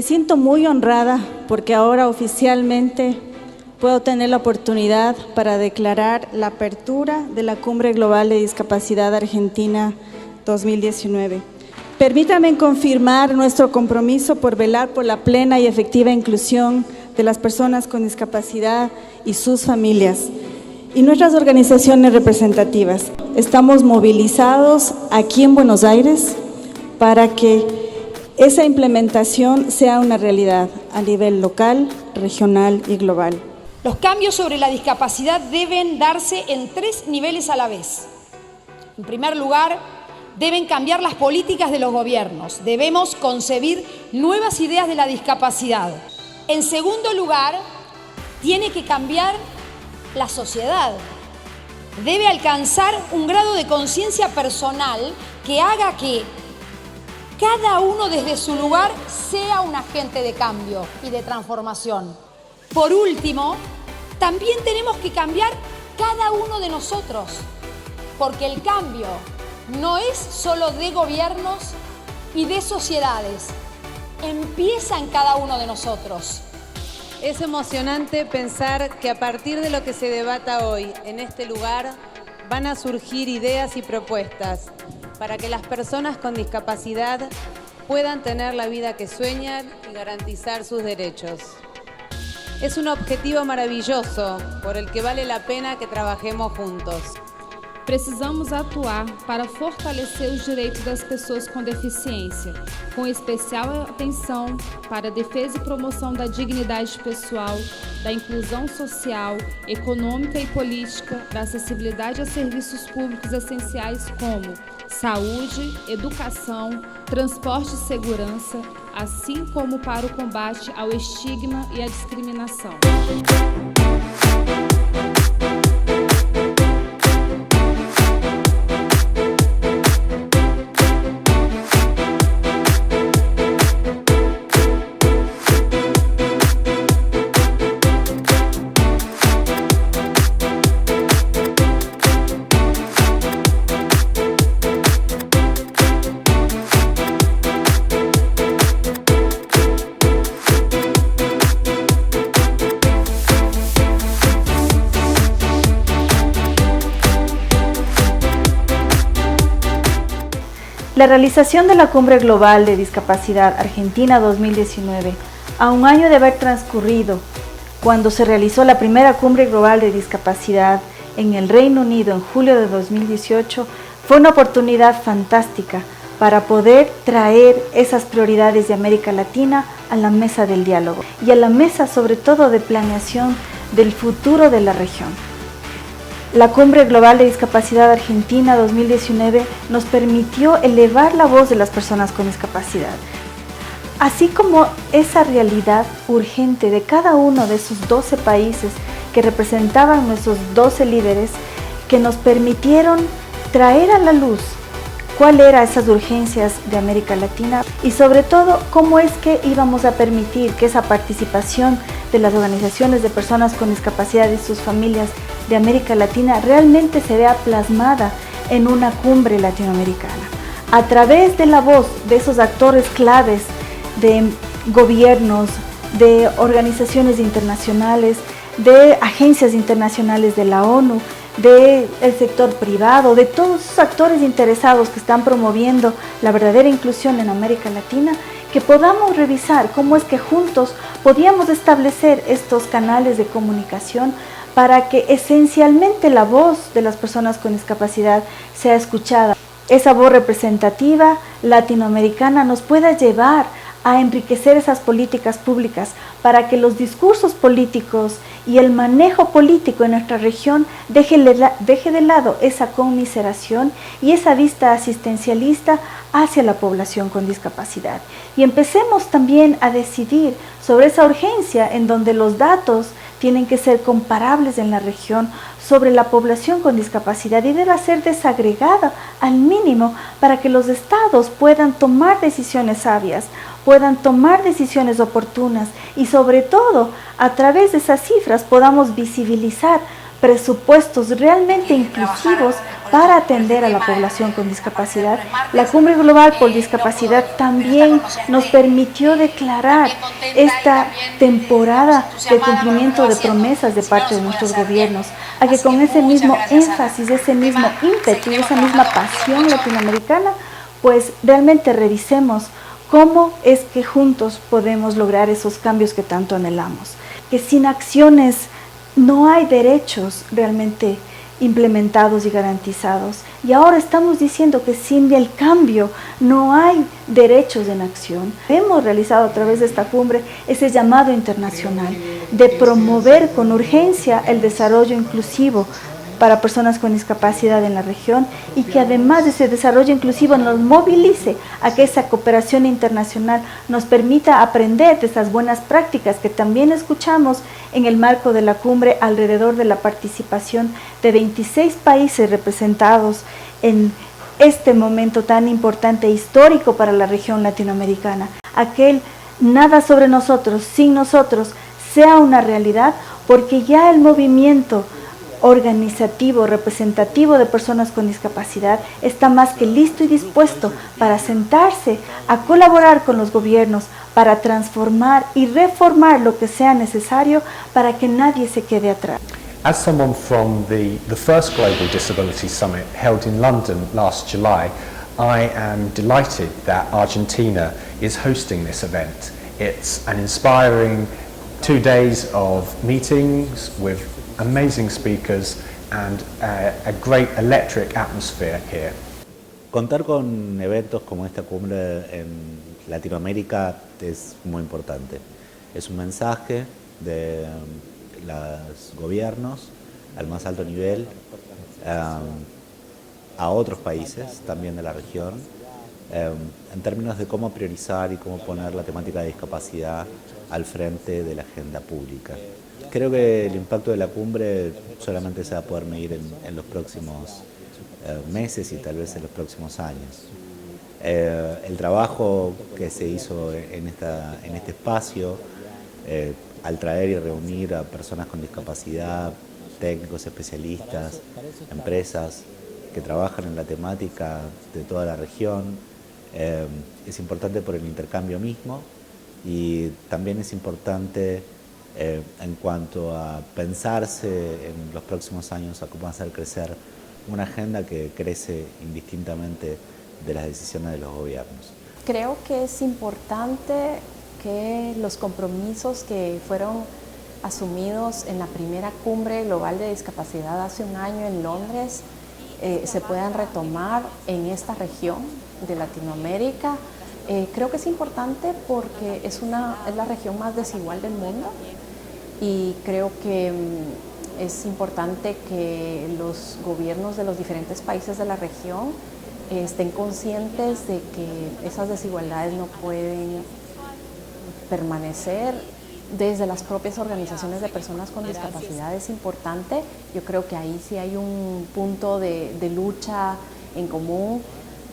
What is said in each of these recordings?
siento muy honrada porque ahora oficialmente puedo tener la oportunidad para declarar la apertura de la Cumbre Global de Discapacidad Argentina 2019. Permítanme confirmar nuestro compromiso por velar por la plena y efectiva inclusión de las personas con discapacidad y sus familias y nuestras organizaciones representativas. Estamos movilizados aquí en Buenos Aires para que esa implementación sea una realidad a nivel local, regional y global. Los cambios sobre la discapacidad deben darse en 3 niveles a la vez. En primer lugar, deben cambiar las políticas de los gobiernos. Debemos concebir nuevas ideas de la discapacidad. En segundo lugar, tiene que cambiar la sociedad. Debe alcanzar un grado de conciencia personal que haga que cada uno desde su lugar sea un agente de cambio y de transformación. Por último, también tenemos que cambiar cada uno de nosotros, porque el cambio no es solo de gobiernos y de sociedades, empieza en cada uno de nosotros. Es emocionante pensar que a partir de lo que se debata hoy en este lugar van a surgir ideas y propuestas para que las personas con discapacidad puedan tener la vida que sueñan y garantizar sus derechos. Es un objetivo maravilloso por el que vale la pena que trabajemos juntos. Precisamos atuar para fortalecer os direitos das pessoas com deficiência, com especial atenção para a defesa e promoção da dignidade pessoal, da inclusão social, econômica e política, da acessibilidade a serviços públicos essenciais como saúde, educação, transporte e segurança, assim como para o combate ao estigma e à discriminação. La realización de la Cumbre Global de Discapacidad Argentina 2019, a un año de haber transcurrido, cuando se realizó la primera Cumbre Global de Discapacidad en el Reino Unido en julio de 2018, fue una oportunidad fantástica para poder traer esas prioridades de América Latina a la mesa del diálogo y a la mesa sobre todo de planeación del futuro de la región. La Cumbre Global de Discapacidad Argentina 2019 nos permitió elevar la voz de las personas con discapacidad, así como esa realidad urgente de cada uno de esos 12 países que representaban nuestros 12 líderes, que nos permitieron traer a la luz cuáles eran esas urgencias de América Latina y sobre todo cómo es que íbamos a permitir que esa participación de las organizaciones de personas con discapacidad y sus familias de América Latina realmente se vea plasmada en una cumbre latinoamericana. A través de la voz de esos actores claves de gobiernos, de organizaciones internacionales, de agencias internacionales de la ONU, del sector privado, de todos esos actores interesados que están promoviendo la verdadera inclusión en América Latina, que podamos revisar cómo es que juntos podíamos establecer estos canales de comunicación para que esencialmente la voz de las personas con discapacidad sea escuchada. Esa voz representativa latinoamericana nos pueda llevar a enriquecer esas políticas públicas para que los discursos políticos y el manejo político en nuestra región deje de lado esa conmiseración y esa vista asistencialista hacia la población con discapacidad. Y empecemos también a decidir sobre esa urgencia en donde los datos tienen que ser comparables en la región sobre la población con discapacidad y debe ser desagregada al mínimo para que los estados puedan tomar decisiones sabias, puedan tomar decisiones oportunas y sobre todo a través de esas cifras podamos visibilizar presupuestos realmente inclusivos para atender a la población con discapacidad, la Cumbre Global por Discapacidad también nos permitió declarar esta temporada de cumplimiento de promesas de parte de nuestros gobiernos, a que con ese mismo énfasis, ese mismo ímpetu y esa misma pasión latinoamericana, pues realmente revisemos cómo es que juntos podemos lograr esos cambios que tanto anhelamos. Que sin acciones no hay derechos realmente implementados y garantizados. Y ahora estamos diciendo que sin el cambio no hay derechos en acción. Hemos realizado a través de esta cumbre ese llamado internacional de promover con urgencia el desarrollo inclusivo para personas con discapacidad en la región, y que además de ese desarrollo inclusivo nos movilice a que esa cooperación internacional nos permita aprender de esas buenas prácticas que también escuchamos en el marco de la cumbre alrededor de la participación de 26 países representados en este momento tan importante e histórico para la región latinoamericana. Aquel nada sobre nosotros, sin nosotros, sea una realidad, porque ya el movimiento organizativo, representativo de personas con discapacidad está más que listo y dispuesto para sentarse a colaborar con los gobiernos para transformar y reformar lo que sea necesario para que nadie se quede atrás. As someone from the first Global Disability Summit held in London last July, I am delighted that Argentina is hosting this event. It's an inspiring 2 days of meetings with amazing speakers and a great electric atmosphere here. Contar con eventos como esta cumbre en Latinoamérica es muy importante. Es un mensaje de los gobiernos al más alto nivel a otros países también de la región en términos de cómo priorizar y cómo poner la temática de discapacidad al frente de la agenda pública. Creo que el impacto de la cumbre solamente se va a poder medir en los próximos meses y tal vez en los próximos años. El trabajo que se hizo en este espacio, al traer y reunir a personas con discapacidad, técnicos, especialistas, empresas que trabajan en la temática de toda la región, es importante por el intercambio mismo, y también es importante en cuanto a pensarse en los próximos años a cómo hacer crecer una agenda que crece indistintamente de las decisiones de los gobiernos. Creo que es importante que los compromisos que fueron asumidos en la primera cumbre global de discapacidad hace un año en Londres se puedan retomar en esta región de Latinoamérica. Creo que es importante porque es la región más desigual del mundo, y creo que es importante que los gobiernos de los diferentes países de la región estén conscientes de que esas desigualdades no pueden permanecer. Desde las propias organizaciones de personas con discapacidad es importante. Yo creo que ahí sí hay un punto de lucha en común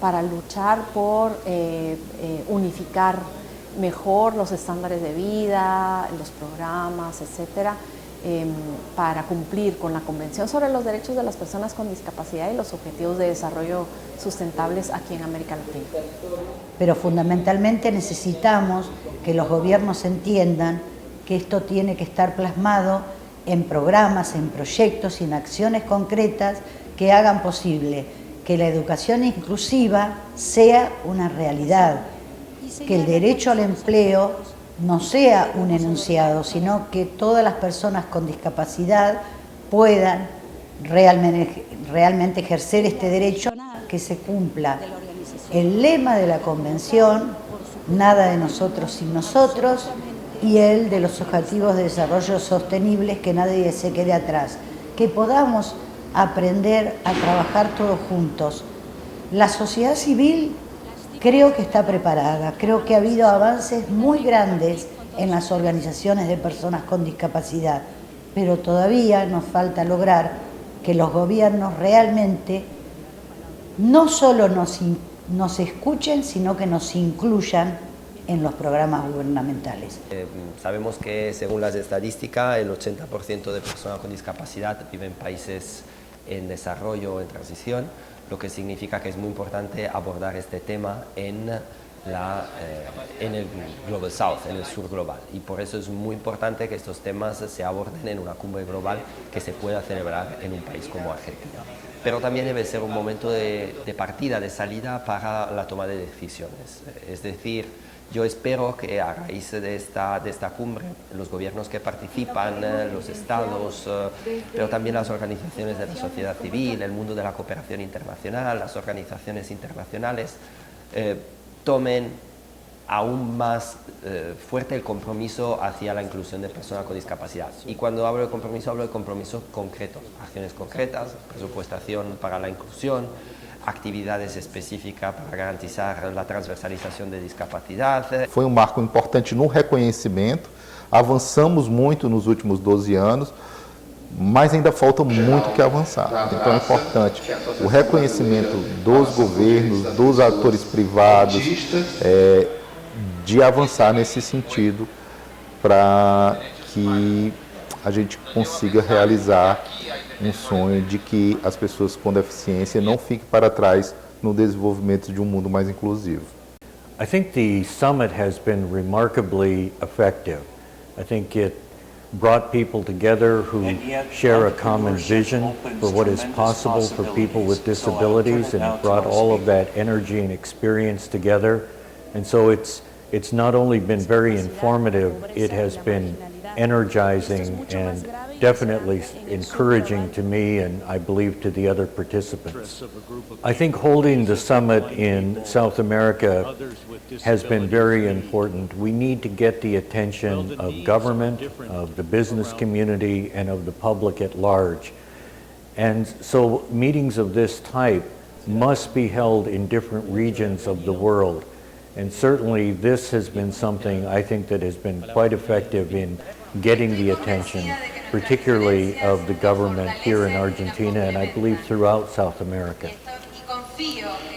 para luchar por unificar mejor los estándares de vida, los programas, etcétera, para cumplir con la Convención sobre los Derechos de las Personas con Discapacidad y los Objetivos de Desarrollo Sustentables aquí en América Latina. Pero fundamentalmente necesitamos que los gobiernos entiendan que esto tiene que estar plasmado en programas, en proyectos y en acciones concretas que hagan posible que la educación inclusiva sea una realidad, que el derecho al empleo no sea un enunciado, sino que todas las personas con discapacidad puedan realmente ejercer este derecho, que se cumpla el lema de la Convención, nada de nosotros sin nosotros, y el de los Objetivos de Desarrollo Sostenibles, que nadie se quede atrás, que podamos aprender a trabajar todos juntos. La sociedad civil creo que está preparada, creo que ha habido avances muy grandes en las organizaciones de personas con discapacidad, pero todavía nos falta lograr que los gobiernos realmente no solo nos escuchen, sino que nos incluyan en los programas gubernamentales. Sabemos que según las estadísticas el 80% de personas con discapacidad viven en países en desarrollo o en transición, lo que significa que es muy importante abordar este tema en el Global South, en el sur global. Y por eso es muy importante que estos temas se aborden en una cumbre global que se pueda celebrar en un país como Argentina. Pero también debe ser un momento de partida, de salida para la toma de decisiones. Es decir, yo espero que a raíz de esta cumbre, los gobiernos que participan, los estados, pero también las organizaciones de la sociedad civil, el mundo de la cooperación internacional, las organizaciones internacionales, tomen aún más fuerte el compromiso hacia la inclusión de personas con discapacidad. Y cuando hablo de compromisos concretos, acciones concretas, presupuestación para la inclusión, actividades específicas para garantizar la transversalização de discapacidade. Foi um marco importante no reconhecimento, avançamos muito nos últimos 12 anos, mas ainda falta muito que avançar. Então é importante o reconhecimento dos governos, dos atores privados, de avançar nesse sentido para que a gente consiga realizar um sonho de que as pessoas com deficiência não fiquem para trás no desenvolvimento de um mundo mais inclusivo. I think the summit has been remarkably effective. I think it brought people together who share a common vision for what is possible for people with disabilities, and it brought all of that energy and experience together. And so it's not only been very informative, it has been energizing and definitely encouraging to me, and I believe to the other participants. I think holding the summit in South America has been very important. We need to get the attention of government, of the business community, and of the public at large. And so meetings of this type must be held in different regions of the world. And certainly this has been something I think that has been quite effective in getting the attention, particularly of the government here in Argentina and I believe throughout South America.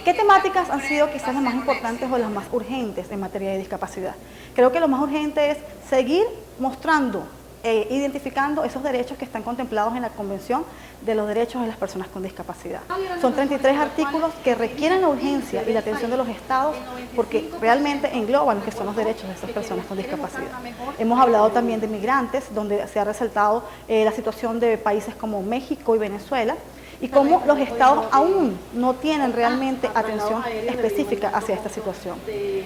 ¿Qué temáticas han sido quizás las más importantes o las más urgentes en materia de discapacidad? Creo que lo más urgente es seguir mostrando, identificando esos derechos que están contemplados en la Convención de los Derechos de las Personas con Discapacidad. Son 33 artículos que requieren la urgencia y la atención de los estados porque realmente engloban lo que son los derechos de estas personas con discapacidad. Hemos hablado también de migrantes, donde se ha resaltado la situación de países como México y Venezuela, y cómo los estados aún no tienen realmente atención específica hacia esta situación.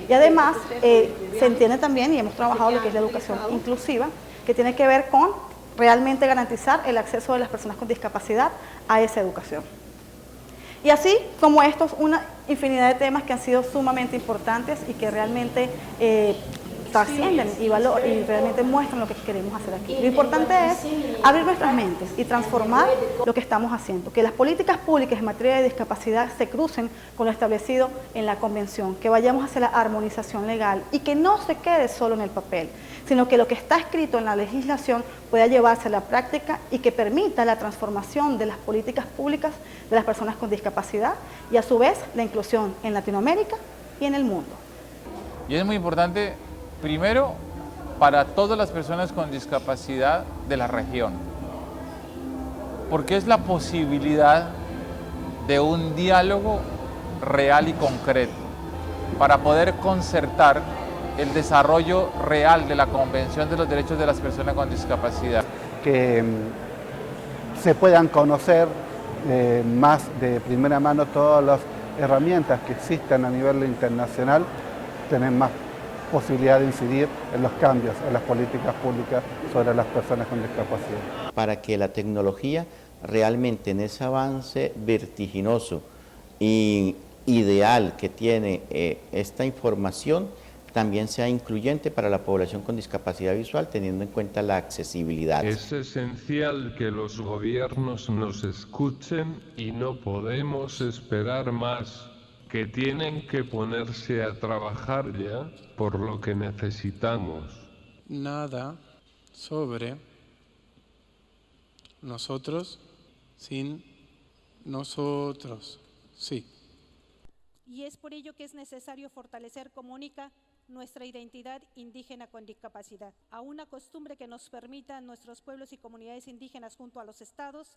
Y además se entiende también, y hemos trabajado lo que es la educación inclusiva, que tiene que ver con realmente garantizar el acceso de las personas con discapacidad a esa educación. Y así como estos, una infinidad de temas que han sido sumamente importantes y que realmente trascienden y realmente muestran lo que queremos hacer aquí. Lo importante es abrir nuestras mentes y transformar lo que estamos haciendo, que las políticas públicas en materia de discapacidad se crucen con lo establecido en la Convención, que vayamos hacia la armonización legal y que no se quede solo en el papel, sino que lo que está escrito en la legislación pueda llevarse a la práctica y que permita la transformación de las políticas públicas de las personas con discapacidad y a su vez la inclusión en Latinoamérica y en el mundo. Y es muy importante, primero, para todas las personas con discapacidad de la región, porque es la posibilidad de un diálogo real y concreto para poder concertar el desarrollo real de la Convención de los Derechos de las Personas con Discapacidad. Que se puedan conocer más de primera mano todas las herramientas que existen a nivel internacional, tener más posibilidad de incidir en los cambios en las políticas públicas sobre las personas con discapacidad. Para que la tecnología realmente en ese avance vertiginoso y ideal que tiene esta información también sea incluyente para la población con discapacidad visual, teniendo en cuenta la accesibilidad. Es esencial que los gobiernos nos escuchen y no podemos esperar más, que tienen que ponerse a trabajar ya por lo que necesitamos. Nada sobre nosotros sin nosotros. Sí. Y es por ello que es necesario fortalecer, comunica nuestra identidad indígena con discapacidad, a una costumbre que nos permita a nuestros pueblos y comunidades indígenas junto a los estados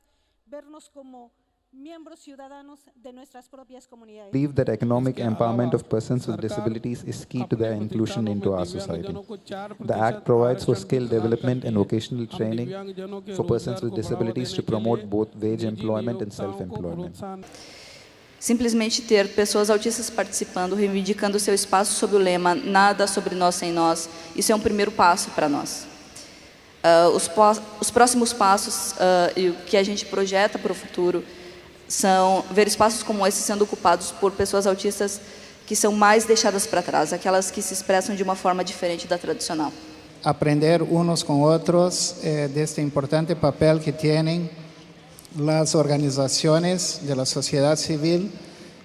vernos como miembros ciudadanos de nuestras propias comunidades. I believe that economic empowerment of persons with disabilities is key to their inclusion into our society. The Act provides for skill development and vocational training for persons with disabilities to promote both wage employment and self-employment. Simplesmente ter pessoas autistas participando, reivindicando seu espaço sob o lema Nada sobre nós sem nós, isso é primeiro passo para nós. Os próximos passos e o que a gente projeta para o futuro são ver espaços como esse sendo ocupados por pessoas autistas que são mais deixadas para trás, aquelas que se expressam de uma forma diferente da tradicional. Aprender unos con otros de este importante papel que tienen las organizaciones de la sociedad civil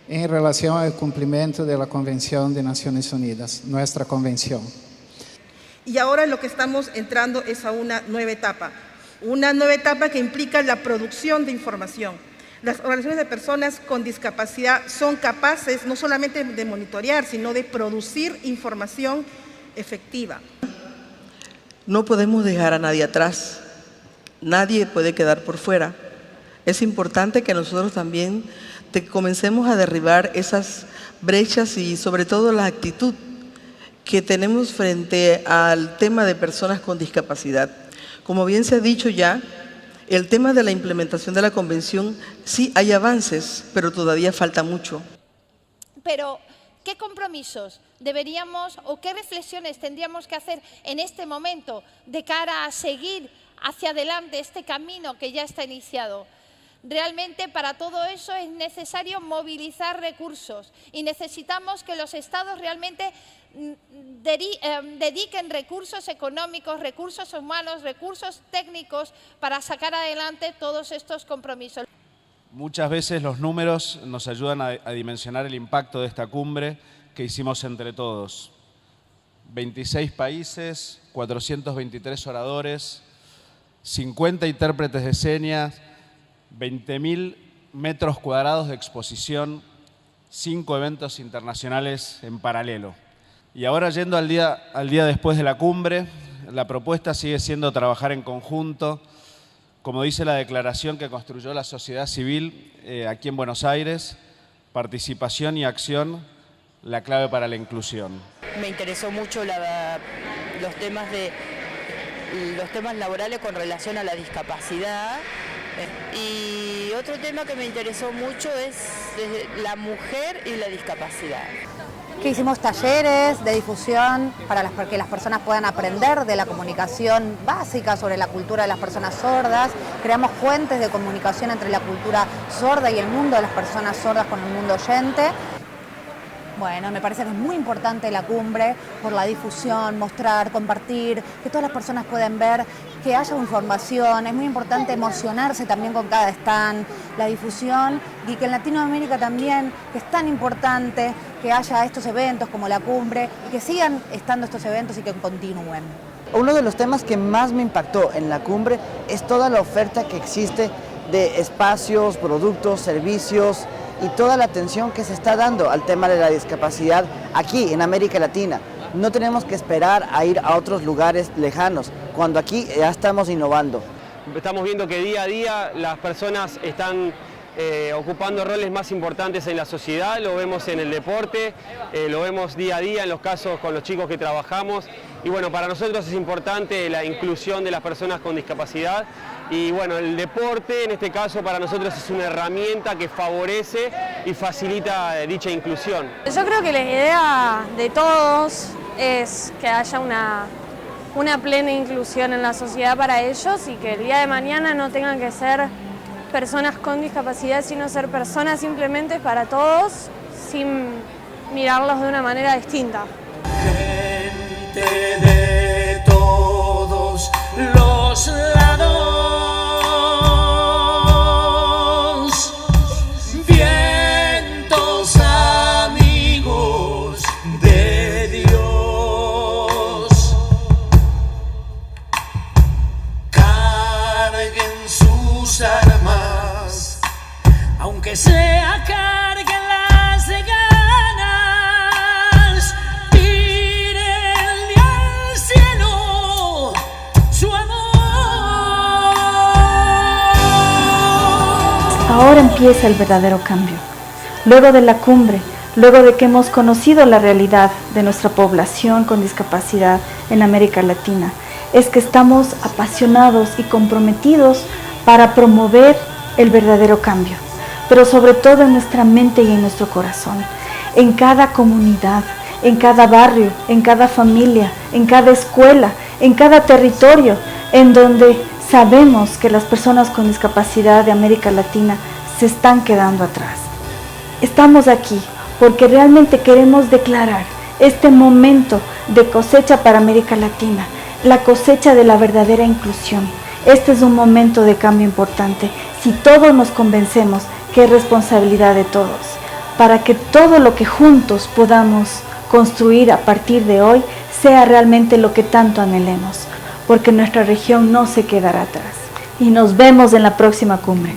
en relación al cumplimiento de la Convención de Naciones Unidas, nuestra convención. Y ahora lo que estamos entrando es a una nueva etapa que implica la producción de información. Las organizaciones de personas con discapacidad son capaces no solamente de monitorear, sino de producir información efectiva. No podemos dejar a nadie atrás, nadie puede quedar por fuera. Es importante que nosotros también comencemos a derribar esas brechas y sobre todo la actitud que tenemos frente al tema de personas con discapacidad. Como bien se ha dicho ya, el tema de la implementación de la Convención, sí hay avances, pero todavía falta mucho. Pero, ¿qué compromisos deberíamos o qué reflexiones tendríamos que hacer en este momento de cara a seguir hacia adelante este camino que ya está iniciado? Realmente para todo eso es necesario movilizar recursos y necesitamos que los estados realmente dediquen recursos económicos, recursos humanos, recursos técnicos para sacar adelante todos estos compromisos. Muchas veces los números nos ayudan a dimensionar el impacto de esta cumbre que hicimos entre todos. 26 países, 423 oradores, 50 intérpretes de señas, 20.000 metros cuadrados de exposición, 5 eventos internacionales en paralelo. Y ahora yendo al día después de la cumbre, la propuesta sigue siendo trabajar en conjunto, como dice la declaración que construyó la sociedad civil aquí en Buenos Aires, participación y acción, la clave para la inclusión. Me interesó mucho los temas laborales con relación a la discapacidad. Y otro tema que me interesó mucho es la mujer y la discapacidad. Que hicimos talleres de difusión para que las personas puedan aprender de la comunicación básica sobre la cultura de las personas sordas. Creamos puentes de comunicación entre la cultura sorda y el mundo de las personas sordas con el mundo oyente. Bueno, me parece que es muy importante la cumbre por la difusión, mostrar, compartir, que todas las personas puedan ver, que haya información. Es muy importante emocionarse también con cada stand, la difusión, y que en Latinoamérica también, que es tan importante que haya estos eventos como la cumbre y que sigan estando estos eventos y que continúen. Uno de los temas que más me impactó en la cumbre es toda la oferta que existe de espacios, productos, servicios, y toda la atención que se está dando al tema de la discapacidad aquí en América Latina. No tenemos que esperar a ir a otros lugares lejanos, cuando aquí ya estamos innovando. Estamos viendo que día a día las personas están ocupando roles más importantes en la sociedad, lo vemos en el deporte, lo vemos día a día en los casos con los chicos que trabajamos. Y bueno, para nosotros es importante la inclusión de las personas con discapacidad. Y bueno, el deporte en este caso para nosotros es una herramienta que favorece y facilita dicha inclusión. Yo creo que la idea de todos es que haya una plena inclusión en la sociedad para ellos y que el día de mañana no tengan que ser personas con discapacidad, sino ser personas simplemente para todos, sin mirarlos de una manera distinta. Gente de todos los lados, vientos amigos de Dios, carguen sus armas, aunque sea carguen las de ganas, tiren ahora empieza el verdadero cambio. Luego de la cumbre, luego de que hemos conocido la realidad de nuestra población con discapacidad en América Latina, es que estamos apasionados y comprometidos para promover el verdadero cambio, pero sobre todo en nuestra mente y en nuestro corazón, en cada comunidad, en cada barrio, en cada familia, en cada escuela, en cada territorio, en donde sabemos que las personas con discapacidad de América Latina se están quedando atrás. Estamos aquí porque realmente queremos declarar este momento de cosecha para América Latina, la cosecha de la verdadera inclusión. Este es un momento de cambio importante, si todos nos convencemos que es responsabilidad de todos, para que todo lo que juntos podamos construir a partir de hoy sea realmente lo que tanto anhelemos, porque nuestra región no se quedará atrás. Y nos vemos en la próxima cumbre.